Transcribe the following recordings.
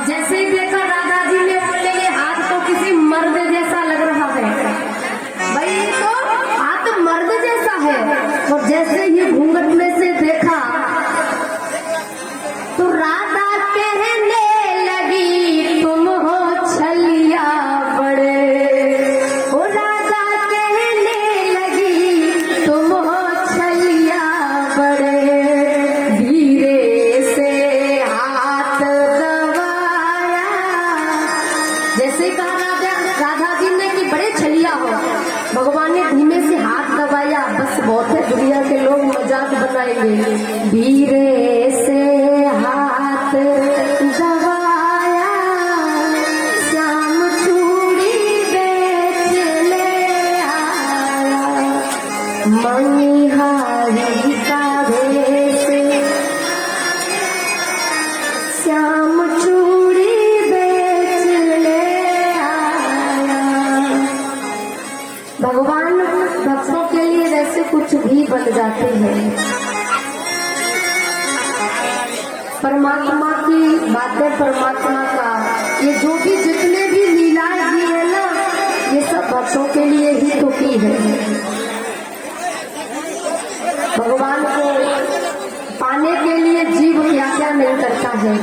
जैसे ही देखा राधा जी ने बोले ये हाथ तो किसी मर्द जैसा लग रहा है। भाई ये तो हाथ मर्द जैसा है। और जैसे ही घूंघट में से देखा तो राधा कहने लगी तुम हो छलिया बड़े। ओ राधा कहने लगी तुम हो छलिया बड़े। धीरे से हाथ दबाया। जैसे कहा राधा जी ने कि बड़े छलिया हो, भगवान ने धीमे से हाथ दबाया। बस बहुत है, दुनिया के लोग मजाक बनाएंगे। धीरे से हाथ दबाया, श्याम चूड़ी बेच ले आया। मणिहारी का भेष, श्याम चूड़ी बेच ले आया। भगवान भक्तों के लिए वैसे कुछ भी बन जाते हैं। परमात्मा की बातें, परमात्मा का ये जो भी जितने भी लीलाएं की है ना, ये सब भक्तों के लिए ही तो की है। भगवान को पाने के लिए जीव क्या क्या नहीं करता है,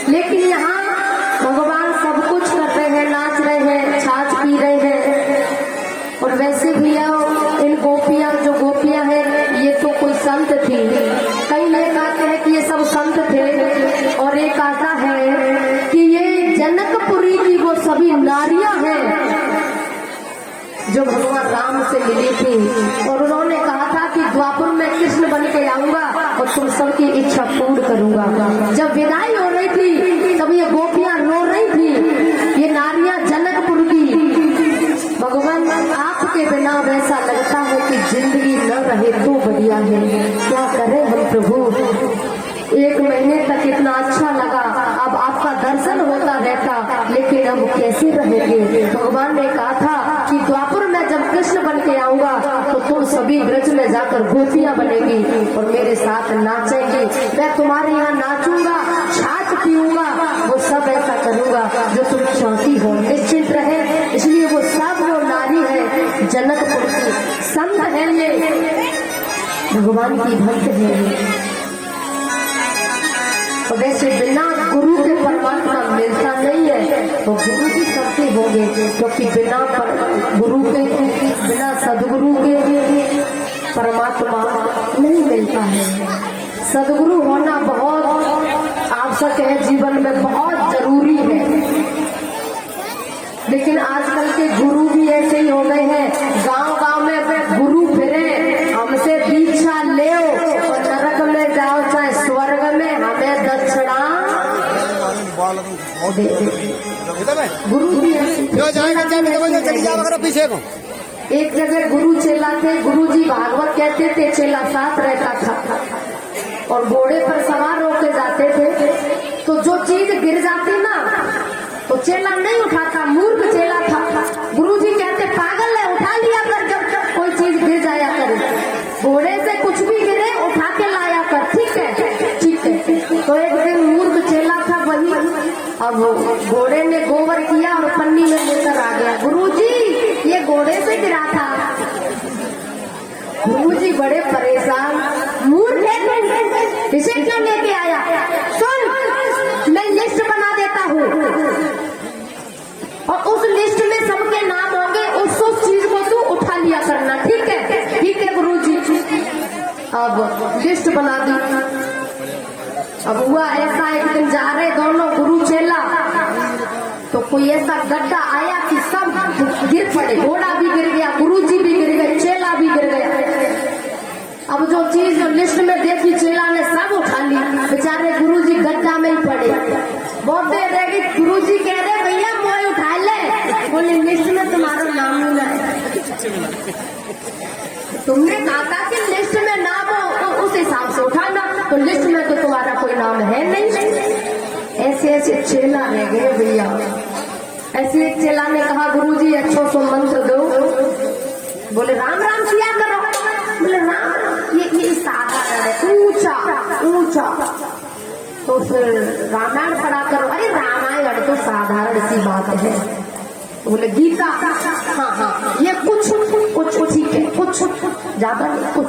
लेकिन यहाँ भगवान सब कुछ कर रहे हैं, नाच रहे हैं, छाछ पी रहे हैं। और वैसे भी इन गोपियां, जो गोपियां हैं, ये तो कोई संत थी। कई लोग कहते हैं कि ये सब संत थे, और एक आता है कि ये जनकपुरी की वो सभी नारियां हैं जो भगवान राम से मिली थी। और उन्होंने कहा था कि द्वापर में कृष्ण बन के आऊंगा और तुम सबकी इच्छा पूर्ण करूंगा। जब विदाई हो रही थी तब ये गोपियां रो रही थी, ये नारियां जनकपुर की। भगवान आपके बिना वैसा लगता है कि जिंदगी न रहे तो बढ़िया है। क्या करें हम प्रभु, 1 महीने तक इतना अच्छा लगा, अब आपका दर्शन होता रहता, लेकिन अब कैसे रहेंगे। भगवान ने कहा था कि द्वापर में जब कृष्ण बन के आऊंगा तो तुम सभी ब्रज में जाकर गोपियां बनेगी और मेरे साथ नाचेंगी। मैं तुम्हारे यहाँ नाचूंगा, छाछ पीऊंगा, वो सब ऐसा करूंगा जो तुम चाहती हो। निश्चिंत रहे। इसलिए वो सब वो नारी है जनकपुर की, संत है, ये भगवान की भक्त है। और वैसे बिना गुरु के परमात्मा मिलता नहीं है, तो गुरु जी करते होंगे, क्योंकि बिना गुरु के, बिना सदगुरु के परमात्मा नहीं मिलता है। सदगुरु होना बहुत आवश्यक है, जीवन में बहुत जरूरी है। लेकिन आजकल के गुरु भी ऐसे ही हो गए हैं, गांव-गांव में गुरु फिरे, हमसे दीक्षा ले और नरक में जाओ चाहे स्वर्ग में, हमें दक्षिणा दे। गुरु भी पीछे को एक जगह गुरु चेला थे। गुरु जी भागवत कहते थे, चेला साथ रहता था और घोड़े पर सवार होके जाते थे। तो जो चीज गिर जाती ना तो चेला नहीं उठाता, मूर्ख चेला था। गुरु जी कहते पागल है, उठा लिया कर, जब कोई चीज गिर जाया करे, घोड़े से कुछ भी गिरे उठा के लाया कर, ठीक है ठीक है। तो एक दिन मूर्ख चेला था वही, अब घोड़े ने गोबर किया और पन्नी में लेकर आ गया। गुरु जी ये घोड़े से गिरा था। गुरु जी बड़े परेशान, मूर्ख है, इसे क्यों लेके आया? सुन, मैं लिस्ट बना देता हूँ और उस लिस्ट में सबके नाम होंगे, उस चीज को तू उठा लिया करना, ठीक है? ठीक है गुरु जी। अब लिस्ट बना दी। अब हुआ ऐसा, एक दिन जा रहे दोनों गुरु चेला, तो कोई ऐसा गड्ढा आया कि सब गिर पड़े, घोड़ा भी गिर गया, गुरु जी भी गिर गए, चेला भी गिर गया। अब जो चीज जो लिस्ट में देखी चेला ने सब उठा ली, बेचारे गुरु जी गड्ढा में ही पड़े। बहुत देर रह गई, गुरु जी कह रहे भैया मोए उठा ले। बोले लिस्ट में तुम्हारा नाम मिला है, तुमने कहा था कि लिस्ट में नाम हो तो उस हिसाब से उठाना, तो लिस्ट में तो तुम्हारा कोई नाम है नहीं। ऐसे ऐसे चेला रह गए भैया। ऐसे एक चेला ने कहा गुरु जी अच्छो सो मंत्र दो। बोले राम राम किया करो। बोले राम, ये साधारण है, ऊंचा ऊंचा। तो फिर रामायण पढ़ा करो। अरे रामायण तो साधारण सी बात है। बोले गीता, हाँ हाँ ये कुछ ठीक है, कुछ ज्यादा नहीं, कुछ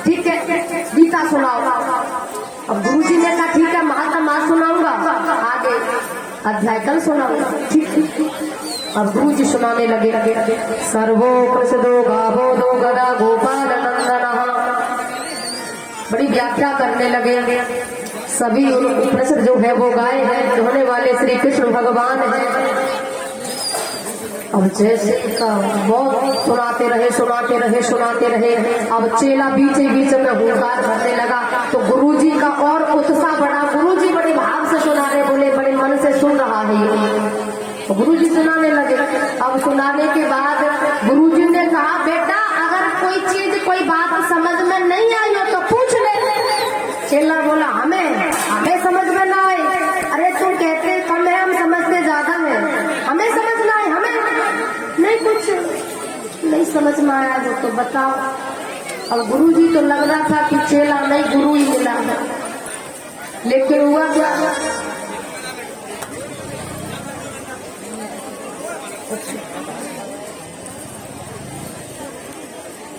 ठीक है गीता सुनाओ। अब गुरुजी ने कहा ठीक है महात्मा सुनाऊंगा, आगे अध्याय कल सुनाऊंगा। ठीक। अब गुरुजी सुनाने लगे सर्वो प्रसिद्धो गावो दो गदा गोपाल नंदन। बड़ी व्याख्या करने लगे। सभी प्रसिद्ध जो है वो गाय है, होने वाले श्री कृष्ण भगवान है। अब जैसे का बहुत सुनाते रहे। अब चेला बीच में हुंकार भरने लगा तो गुरुजी का और उत्साह बढ़ा। गुरुजी बड़े भाव से सुना रहे, बोले बड़े मन से सुन रहा है ये। तो गुरुजी सुनाने लगे। अब सुनाने के बाद गुरुजी ने कहा बेटा अगर कोई चीज कोई बात समझ में नहीं आई हो तो पूछ ले। चेला बोला हमें समझ में ना आए। अरे तुम कहते कम है, हम समझते ज्यादा है, हमें समझ ना आए, हमें नहीं कुछ नहीं समझ में आया हो तो बताओ। अब गुरुजी तो लग रहा था कि चेला नहीं गुरु ही मिला है, लेकिन हुआ क्या,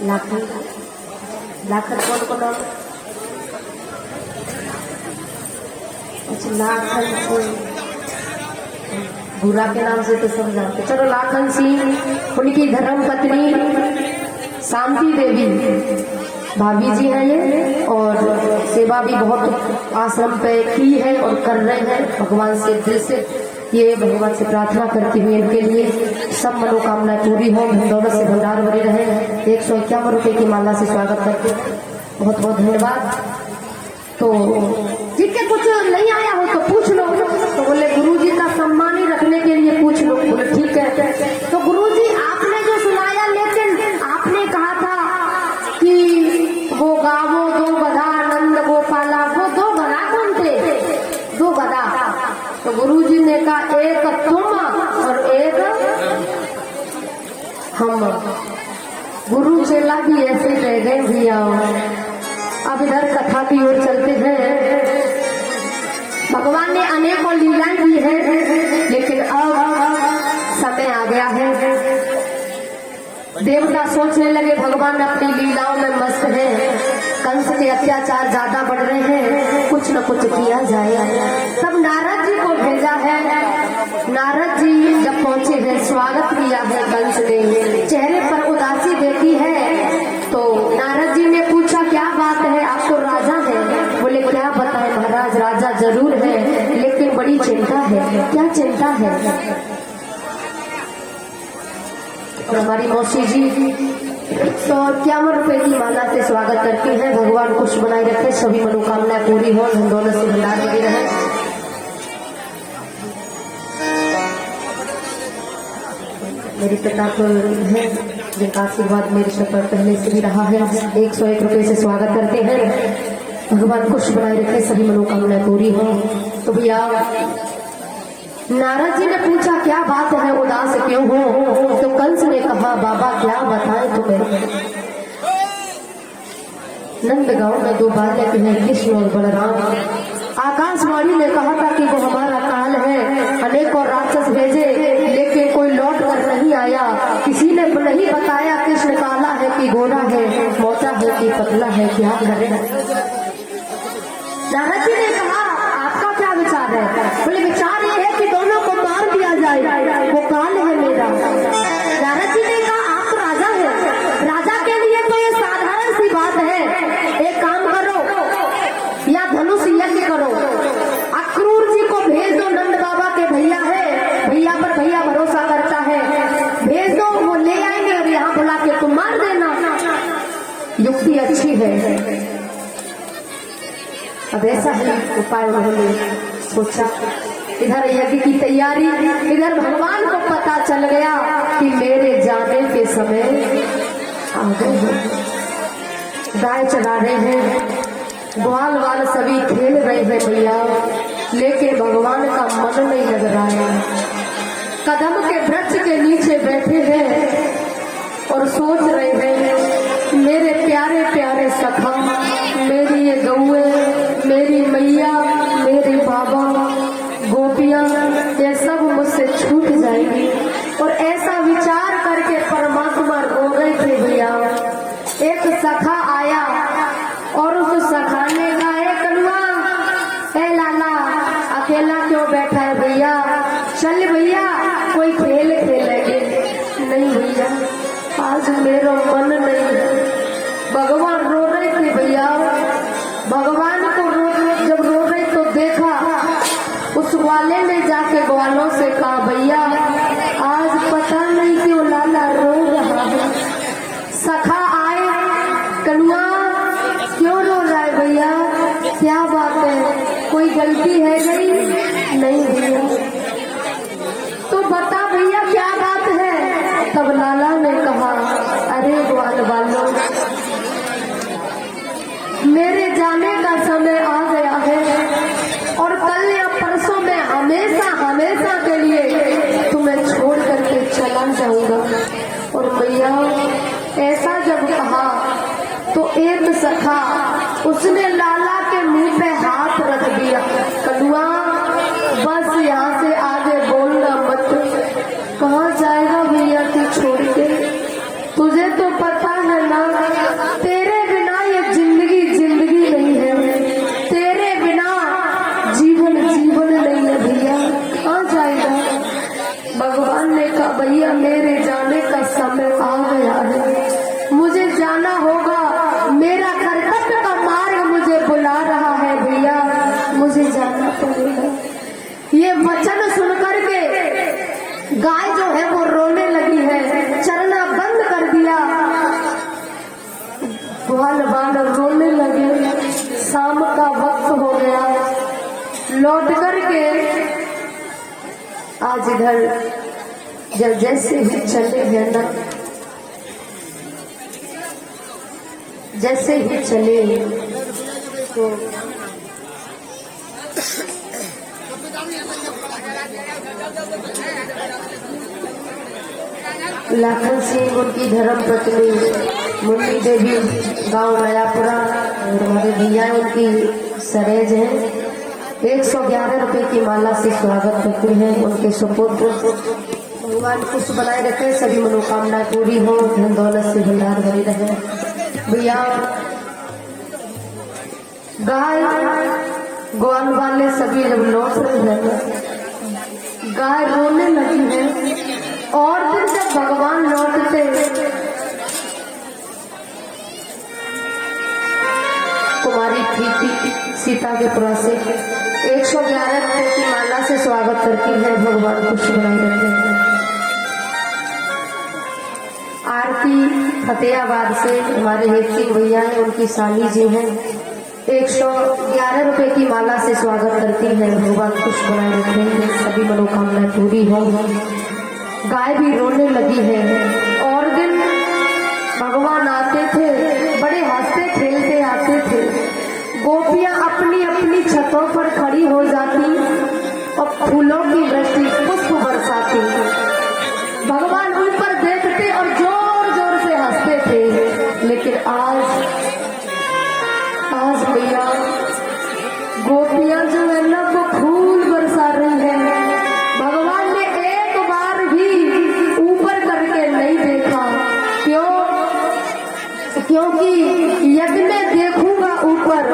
लाखन कौन अच्छा लाखन बुरा के नाम से तो सब जानते। चलो लाखन सिंह, उनकी धर्म पत्नी शांति देवी भाभी जी हैं ये, और सेवा भी बहुत आश्रम पे की है और कर रहे हैं। भगवान से दिल से ये भगवान से प्रार्थना करती हुई इनके लिए सब मनोकामनाएं पूरी हो, दौलत से भंडार भरे रहे। 151 रुपए की माला से स्वागत करते हैं, बहुत बहुत धन्यवाद। तो जिनके कुछ नहीं आया हो तो पूछ लो। तो बोले गुरुजी का सम्मान ही रखने के लिए पूछ लो। बोले ठीक है। तो गुरुजी आपने जो सुनाया, लेकिन आपने कहा था कि वो गावो दो गधा नंद गोपाला, वो दो गधा कौन थे? दो गधा। तो गुरुजी ने कहा एक तुम और एक हम। गुरु चेला भी ऐसे रह गए भैया। अब इधर कथा की ओर चलते हैं। भगवान ने अनेकों लीलाएं की है, लेकिन अब समय आ गया है। देवता सोचने लगे भगवान अपनी लीलाओं में मस्त है, कंस के अत्याचार ज्यादा बढ़ रहे हैं, कुछ न कुछ किया जाए। तब नारद जी को भेजा है। नारद जी जब पहुंचे हैं, स्वागत किया है कंस ने, चेहरे पर उदासी देखी है। तो नारद जी ने पूछा क्या बात है, आप तो राजा है। बोले क्या बताएं महाराज, राजा जरूर है लेकिन बड़ी चिंता है। क्या चिंता है? और हमारी मौसी जी 151 रुपए की माला से स्वागत करती हैं। भगवान खुश बनाए रखे, सभी मनोकामनाएं पूरी हो, धन दौलत से भंडार लगे रहे। मेरी पिता तो है जिनका आशीर्वाद मेरे सर पर पहले से भी रहा है। 101 रुपए से स्वागत करते हैं। भगवान खुश बनाए रखे, सभी मनोकामनाएं पूरी हो। तो भैया नारद जी ने पूछा क्या बात है, उदास क्यों हो? तो कंस ने कहा बाबा क्या बताएं तुम्हें। नंदगांव में दो बालक हैं, कृष्ण और बलराम। आकाशवाणी ने कहा था कि वो हमारा काल है, अनेकों राक्षस भेजे लेकिन कोई लौट कर नहीं आया। किसी ने नहीं बताया कृष्ण काला है कि गोरा है, मोटा है कि पतला है, क्या करे। नारद जी ने कहा आपका क्या विचार है? बोले विचार ये है कि दोनों को मार दिया जाए, वो काल है मेरा। नारद जी ने कहा आप तो राजा है, राजा के लिए तो ये साधारण सी बात है। एक काम करो, या धनुष यज्ञ करो, अक्रूर जी को भेज दो, नंद बाबा के भैया है, भैया पर भैया भरोसा करता है, भेज दो, वो ले आएंगे और यहाँ बुला के तुम मार देना। युक्ति अच्छी है। अब ऐसा ही उपाय उन्होंने सोचा। इधर यज्ञ की तैयारी, इधर भगवान को पता चल गया कि मेरे जाने के समय आ गए हैं। गाय चरा रहे हैं, ग्वाल वाल सभी खेल रहे हैं भैया, लेकिन भगवान का मन नहीं लग रहा है। कदम के वृक्ष के नीचे बैठे हैं और सोच रहे हैं मेरे प्यारे प्यारे सखा, मेरी ये गौए, मेरी मैया, अकेला क्यों बैठा है भैया, चल भैया कोई खेल खेलेंगे। नहीं भैया आज मेरा मन नहीं है। भगवान रो रहे थे भैया, भगवान को जब रो रहे तो देखा, उस ग्वाले ने जाके ग्वालों से कहा भैया आज पता नहीं क्यों लाला रो रहा है। सखा आए, कनुआ क्यों रो रहा है भैया, क्या बात है, कोई गलती है गई? नहीं भैया। तो बता भैया क्या बात है? तब लाला ने कहा अरे ग्वाल वालों, मेरे जाने का समय आ गया है और कल या परसों में हमेशा हमेशा के लिए तुम्हें छोड़ करके चला जाऊंगा। और भैया ऐसा जब कहा तो एक सखा उसने लाला के मुंह पे हाथ रख दिया, कनुआ बस यहाँ से आगे बोलना मत। कहाँ जाएगा भैया तू छोड़ के? तुझे तो पता है ना तेरे बिना ये जिंदगी जिंदगी नहीं है, तेरे बिना जीवन जीवन नहीं है भैया, कहाँ जाएगा? भगवान ने कहा भैया मेरे जाने का समय आ गया है, मुझे जाना होगा, मेरा कर्तव्य का मार्ग मुझे बुला रहा है भैया, मुझे जाना पड़ेगा। ये वचन सुनकर के गाय जो है वो रोने लगी है, चरना बंद कर दिया, ग्वाल वाले रोने लगे। शाम का वक्त हो गया, लौट करके आज इधर जब जैसे ही चले गए ना, जैसे ही चले तो लाखन सिंह उनकी धर्म पत्नी मुन्नी देवी गांव नयापुरा और हमारे भैया उनकी सरेज है, 111 रुपए की माला से स्वागत करते हैं। उनके सुपुत्र भगवान खुश बनाए रखे, सभी मनोकामनाएं पूरी हो, धन दौलत से भंडार भरी रहे। भैया गाय ग्वाल वाले सभी जब लौट रहे हैं, गाय रोने लगी है। और फिर जब भगवान लौटते कुमारी प्रीति सीता के पुरा से 111 रुपए की माला से स्वागत करती है, भगवान खुश बनाए रखते हैं। आरती फतेहाबाद से हमारे हेती भैया हैं, उनकी साली जी हैं, 111 रुपए की माला से स्वागत करती है, भगवान खुश बनाए रखते हैं, सभी मनोकामनाएं पूरी हो। गाय भी रोने लगी है। और दिन भगवान आते थे, बड़े हंसते खेलते आते थे, गोपियां अपनी अपनी छतों पर खड़ी हो जाती और फूलों की वृष्टि पुष्प बरसाती, भगवान उन पर देखते और जोर जोर से हंसते थे। लेकिन आज भैया गोपियां जो है ना वो फूल बरसा रही है, भगवान ने एक बार भी ऊपर करके नहीं देखा। क्यों? क्योंकि यदि मैं देखूंगा ऊपर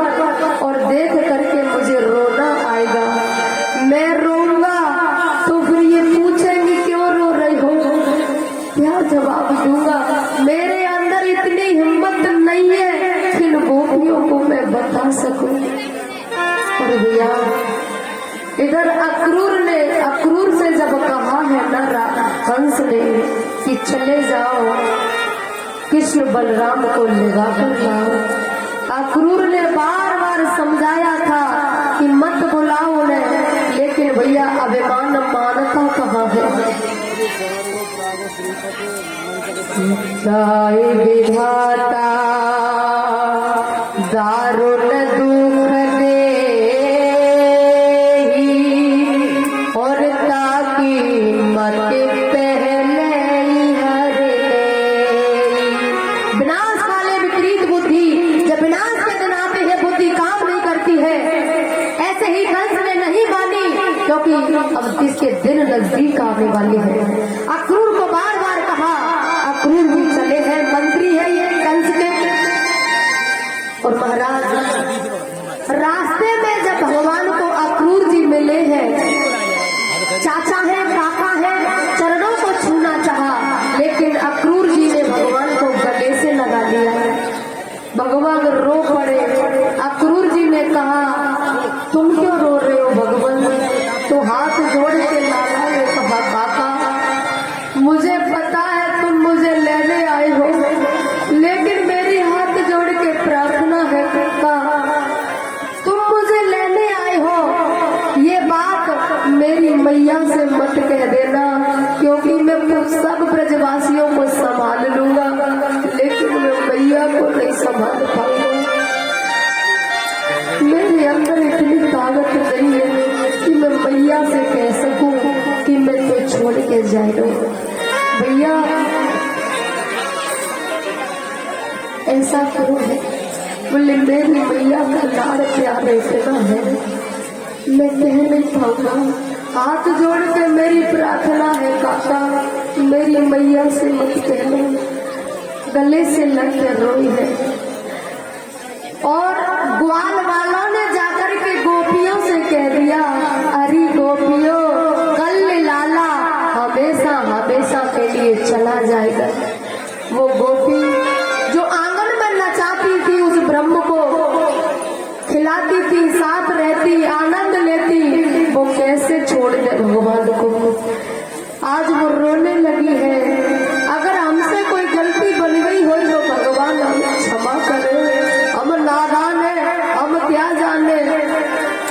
और देख करके मुझे रोना आएगा, मैं रोऊंगा तो फिर ये पूछेंगे क्यों रो रही हो, क्या जवाब दूंगा? मेरे अंदर इतनी हिम्मत नहीं है कि गोपियों को मैं बता सकूं। और भैया इधर अक्रूर से जब कहा है ना कंस ने कि चले जाओ कृष्ण बलराम को लेगा कर लाओ, अक्रूर ने बार बार समझाया था कि मत बुलाओ उन्हें, लेकिन भैया अभिमान मानता कहाँ है। दाई विधाता दारुण दुख दे और ताकि मत पहले हरे। विनाश वाले विपरीत बुद्धि, जब विनाश के दिन आते हैं बुद्धि काम नहीं करती है, ऐसे ही कंस ने नहीं मानी, क्योंकि अब इसके दिन नजदीक आने वाले हैं। अक्रूर को बार बार कहा, अक्रूर भी चले हैं, मंत्री है ये कंस के। और महाराज रास्ते में जब भगवान को अक्रूर जी मिले मेरी मैया से मत कह देना, क्योंकि मैं सब ब्रजवासियों को संभाल लूंगा, लेकिन मैं मैया को नहीं संभाल पाऊंगा। मेरे अंदर इतनी ताकत नहीं है कि मैं मैया से कह सकूं कि मैं तो छोड़ के जा रहा हूं। भैया ऐसा करो है, बोले मेरी मैया का लाड़ प्यार इतना है मैं कह नहीं पाऊंगा। हाथ जोड़ के मेरी प्रार्थना है काका, मेरी मैया से मत कहना। गले से लग कर रोई है। और ग्वाल वालों ने जाकर के गोपियों से कह दिया, अरे गोपियों कल लाला हमेशा हमेशा के लिए चला जाएगा। वो गोपी जो आंगन में नचाती थी, उस ब्रह्म को खिलाती थी, साथ रहती, आनंद लेती, वो कैसे छोड़ दे भगवान को। आज वो रोने लगी है। अगर हमसे कोई गलती बन गई हो तो भगवान हमें क्षमा करे, हम नादान है, हम क्या जाने।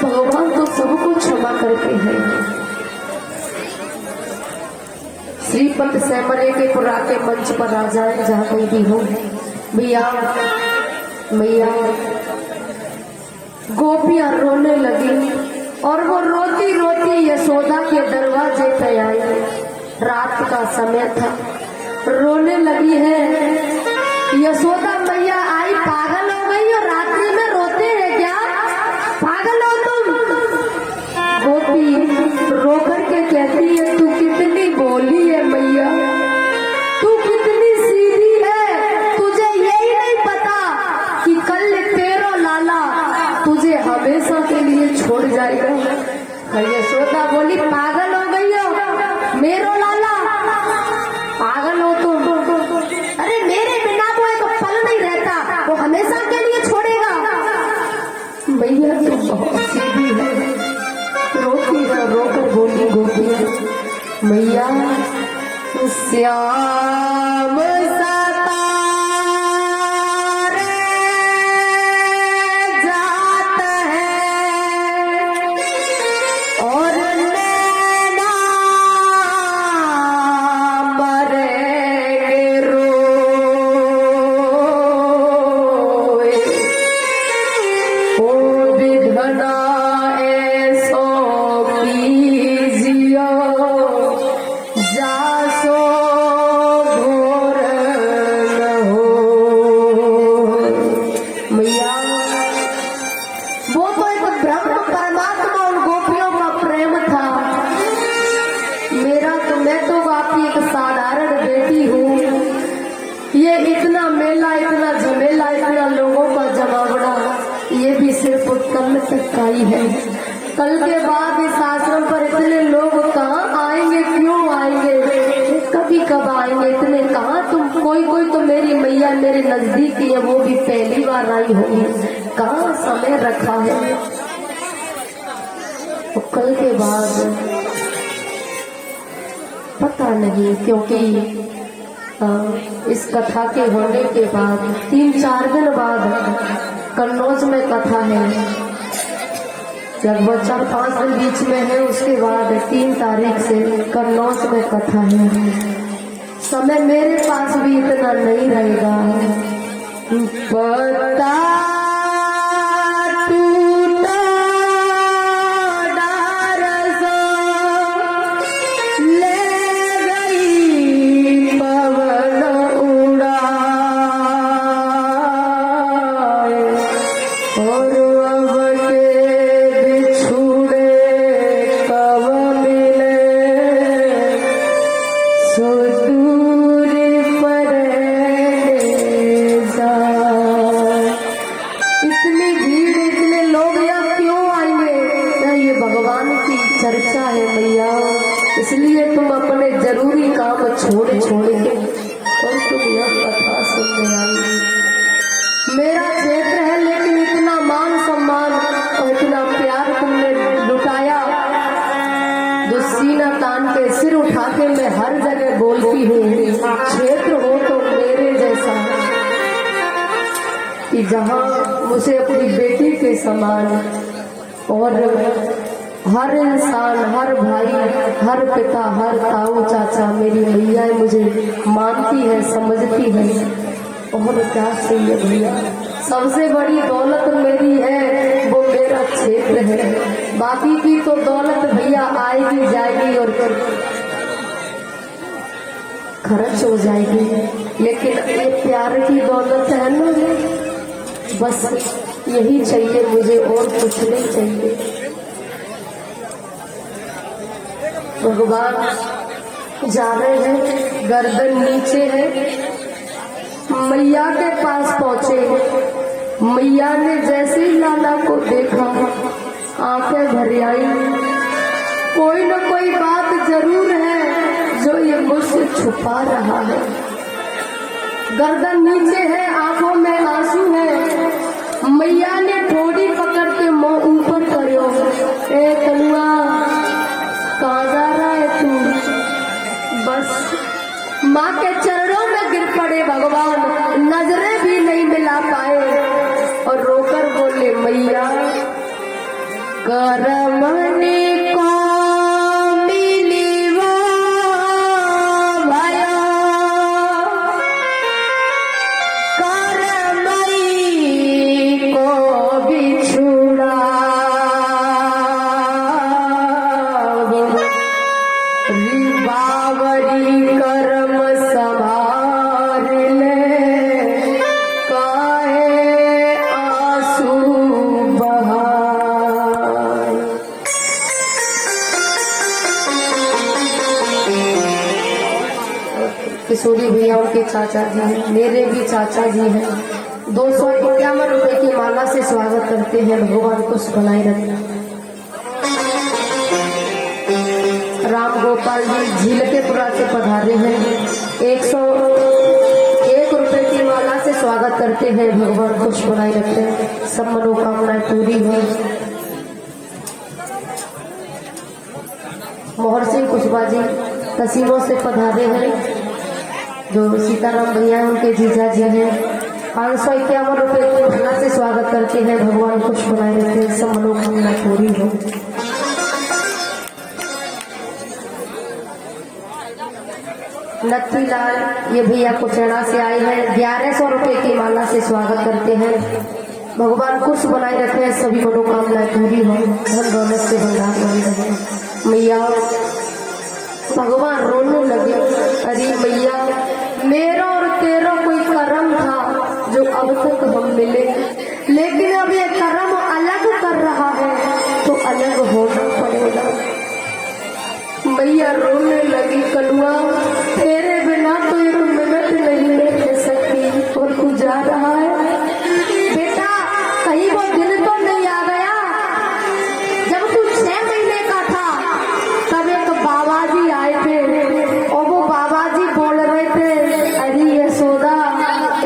भगवान तो सबको क्षमा करते हैं। श्रीपद सैमरे के पुरा के मंच पर आ जाए जहाँ कोई भी हो। भैया मैया गोपियां रोने लगी और वो रोती रोती यशोदा के दरवाजे पे आई। रात का समय था, रोने लगी है। यशोदा मैया आई, पागल हो गई और रात्रि में रोते हैं क्या? पागल हो तुम? गोपी रो करके कहती है, तू कितनी भोली है मैया, तू कितनी सीधी है, तुझे यही नहीं पता कि कल तेरा लाला तुझे हमेशा के लिए छोड़ जाएगा। यशोदा बोली, पागल हो गई हो, मेरो लाला पागल हो तुम? अरे मेरे बिना वो एक पल नहीं रहता, वो हमेशा के लिए छोड़ेगा। मैया तो बहुत सीधी है। रोती है, रोकर बोली गोपियां, मैया श्याम है। कल के बाद इस आश्रम पर इतने लोग कहाँ आएंगे, क्यों आएंगे, कभी कब आएंगे, इतने कहाँ। तुम कोई तो मेरी मैया मेरे नजदीक ही है, वो भी पहली बार आई होगी, कहाँ समय रखा है। तो कल के बाद पता नहीं, क्योंकि इस कथा के होने के बाद 3-4 दिन बाद कन्नौज में कथा है, लगभग 4-5 दिन बीच में है। उसके बाद 3 तारीख से कन्नौज में कथा है। समय मेरे पास भी इतना नहीं रहेगा। पता चर्चा है मैया, इसलिए तुम अपने जरूरी काम छोड़ के और तुम यह कथा सुनने आई। मेरा क्षेत्र है, लेकिन इतना मान सम्मान और इतना प्यार तुमने लुटाया। जो सीना तान के सिर उठा के मैं हर जगह बोलती हूँ, क्षेत्र हो तो मेरे जैसा, कि जहाँ मुझे अपनी बेटी के समान और हर इंसान, हर भाई, हर पिता, हर ताऊ चाचा मेरी मैया मुझे मानती है, समझती है। और क्या चाहिए भैया, सबसे बड़ी दौलत मेरी है वो मेरा क्षेत्र है। बाकी की तो दौलत भैया आएगी जाएगी और खर्च हो जाएगी, लेकिन ये प्यार की दौलत है ना, बस यही चाहिए मुझे और कुछ नहीं चाहिए। भगवान जा रहे हैं, गर्दन नीचे है, मैया के पास पहुंचे। मैया ने जैसे ही लाला को देखा आंखें भर आई। कोई न कोई बात जरूर है जो ये मुझसे छुपा रहा है। गर्दन नीचे है, आंखों में आंसू है। मैया ने थोड़ी पकड़ के मुंह ऊपर करो, ए कलुआ कहाँ जा रहा है तू? बस माँ के चरणों में गिर पड़े भगवान, नजरें भी नहीं मिला पाए और रोकर बोले मैया करमने को मिलीवा भया, करमई को बिछुड़ा बावरी करम संभाल ले, काहे आंसू बहाए। किशोरी भैया उनके चाचा जी हैं, मेरे भी चाचा जी हैं। 251 रुपए की माला से स्वागत करते हैं, भगवान को बनाए रखना। राम गोपाल जी झीलकेपुरा से पधारे हैं, 101 रुपए की माला से स्वागत करते हैं, भगवान खुश बनाए रखते हैं, सब मनोकामनाएं पूरी हो। मोहर सिंह कुशवा जी तसीमों से पधारे हैं, जो सीताराम भैया उनके जीजा जी हैं, 551 रुपए की माला से स्वागत करते हैं, भगवान खुश बनाए रखते हैं, सब मनोकामनाएं पूरी हो। नथीलाल ये भैया कुचैना से आए हैं, 1100 रुपए की माला से स्वागत करते हैं, भगवान खुश बनाए रखे हैं, सभी मनोकामनाएं पूरी हो, धन दौलत से भंडार बन रहे। मैया भगवान रोने लगे, अरे मैया मेरा और तेरा कोई कर्म था जो अब तक हम मिले, लेकिन अब ये कर्म अलग कर रहा है तो अलग होना पड़ेगा। मैया रोने लगी, कलुआ तेरे बिना तो एक मिनट नहीं रह सकती और तू जा रहा है। बेटा कहीं वो दिन तो नहीं आ गया जब तू 6 महीने का था, तब एक बाबा जी आए थे और वो बाबा जी बोल रहे थे, अरे यशोदा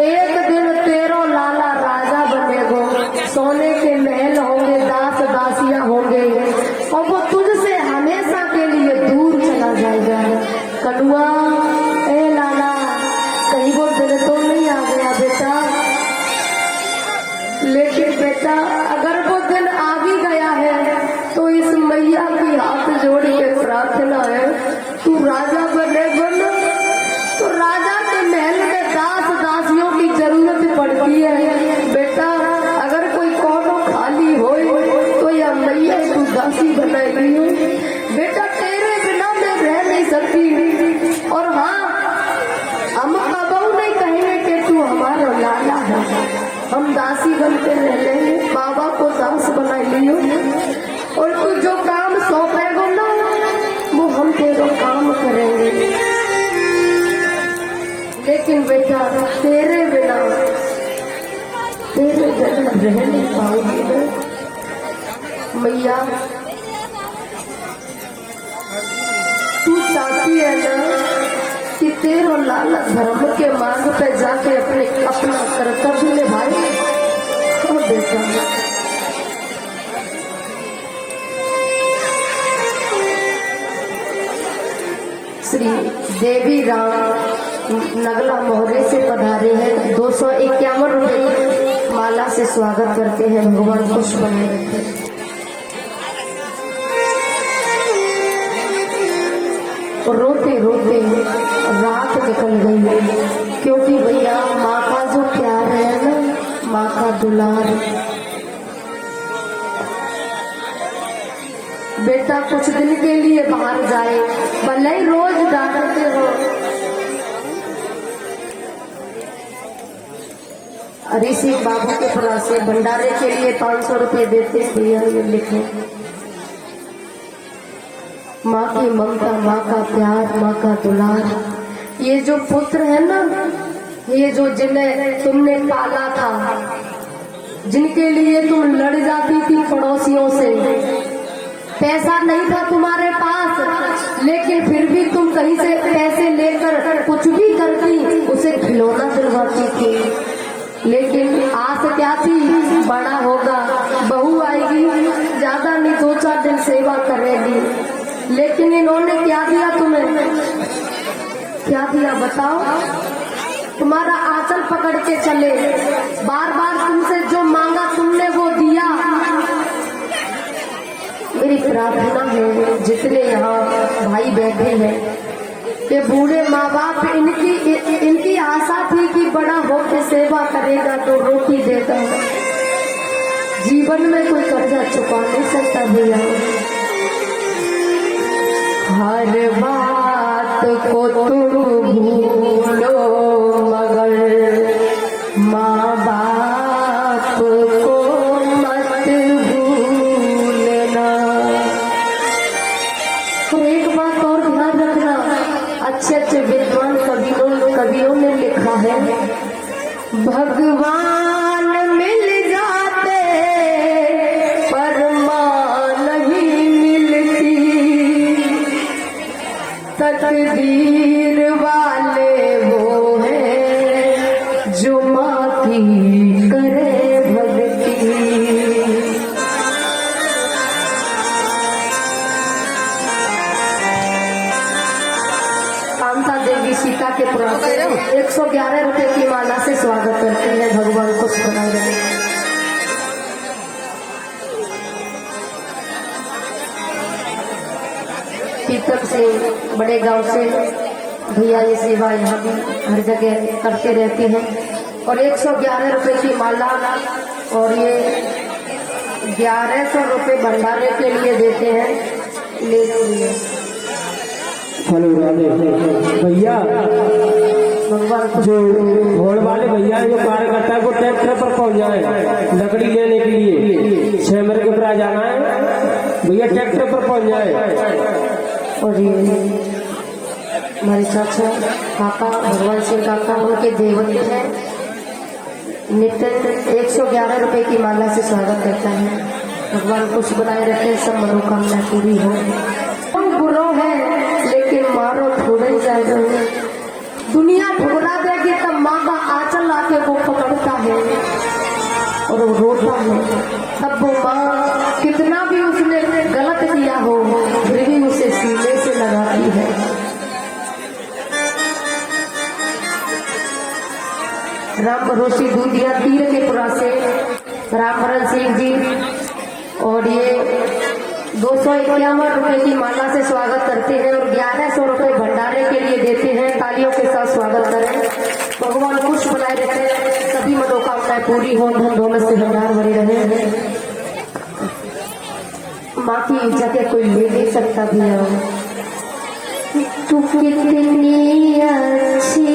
एक दिन तेरो लाला राजा बनेगो, सोने के महल होंगे, दास दासियां होंगे और वो तुझसे हमेशा के लिए दूर चला जाएगा। कलुआ ए लाला कहीं वो दिन तो नहीं आ गया बेटा, लेकिन बेटा अगर वो दिन आ भी गया है तो इस मैया की हाथ जोड़ के प्रार्थना है, तू राजा बनेगा ना तो राजा के महल में दास दासियों की जरूरत पड़ती है। बेटा अगर कोई कौनो खाली हो तो या मैया तू दासी बनाएगी। बेटा तेरे बिना मैं रह नहीं सकती, और हाँ हम कबू नहीं कहेंगे कि तू हमारा लाला है, हम दासी बनते रह लेंगे, बाबा को दास बना लियो और तू जो काम सौंपेगो ना वो हम तेरा काम करेंगे। लेकिन बेटा तेरे बिना रह नहीं पाऊंगी मैया। तू चाहती है ना कि तेरा लाला धर्म के मार्ग पे जाके अपना कर्तव्य निभाए, तो बेटा श्री देवी राम नगला मोहरे से पधारे हैं, 251 रुपए माला से स्वागत करते हैं, भगवान खुश बने रहते हैं। और रोते रोते रात निकल गई। क्योंकि भैया माँ का जो प्यार है ना, माँ का दुलार, बेटा कुछ दिन के लिए बाहर जाए, भले ही रोज डांटते हो। ऋषि बाबू के पास से भंडारे के लिए 500 रुपए देते भैया, ये लिखे माँ की ममता, माँ का प्यार, माँ का दुलार। ये जो पुत्र है ना, ये जो जिन्हें तुमने पाला था, जिनके लिए तुम लड़ जाती थी पड़ोसियों से, पैसा नहीं था तुम्हारे पास, लेकिन फिर भी तुम कहीं से पैसे लेकर कुछ भी करती, उसे खिलौना दिलवाती थी। लेकिन आस क्या थी, बड़ा होगा, बहू आएगी, ज्यादा नहीं 2-4 दिन सेवा करेगी। लेकिन इन्होंने क्या दिया तुम्हें, क्या दिया बताओ? तुम्हारा आंचल पकड़ के चले, बार बार तुमसे जो मांगा तुमने वो दिया। मेरी प्रार्थना है जितने यहाँ भाई बैठे हैं, ये बूढ़े माँ बाप, इनकी आशा थी कि बड़ा होकर सेवा करेगा तो रोटी देगा। जीवन में कोई कर्जा चुका नहीं सकता भैया। हर बात को तुम भूलो मगर माँ बाप को मत भूलना। तो एक बात और ध्यान रखना, अच्छे अच्छे विद्वान कवियों ने लिखा है, भगवान मिल जाते पर माँ नहीं मिलती, तकदीर वाले वो है जो माँ की करे भक्ति। कांता देवी सीता के पुराण 111 रुपए की माला से स्वागत करते हैं। भगवान को सुनाई रहे। पीतम से बड़े गांव से भैया ये सेवा यहाँ भी हर जगह करते रहते हैं। और 111 रुपए की माला और ये 1100 रुपए भंडारे के लिए देते हैं। ले लीजिए। हेलो राधे भैया, जो होड़ वाले भैया जो कार्यकर्ता को ट्रैक्टर पर पहुंच जाए लकड़ी लेने के लिए, छेमर के ऊपर जाना है भैया, ट्रैक्टर पर पहुंच जाए। और ये हमारे चाचा काका भगवान सिंह काका, उनके देवर हैं, नित्य 111 रुपए की माला से स्वागत करता है। भगवान खुश बनाए रखे, सब मनोकामना पूरी हो। बुरो है लेकिन मारो थोड़े ही जाएगा। दुनिया ठुकरा देगी तब माँ का आंचल आके वो पकड़ता है और वो रोता है। तब वो माँ कितना भी उसने गलत किया हो फिर भी उसे सीने से लगाती है। राम भरोसी दूधिया तीर के पुरा से रामभरण सिंह जी, और ये 251 रुपए की माला से स्वागत करते हैं और 1100 रुपए भंडारे के लिए देते हैं। तालियों के साथ स्वागत करें। भगवान खुश बनाए रखे, सभी मनोकामनाएं पूरी हो, धन दौलत से भंडार भरे रहे। माँ की जगह कोई ले नहीं सकता भैया। तू कितनी अच्छी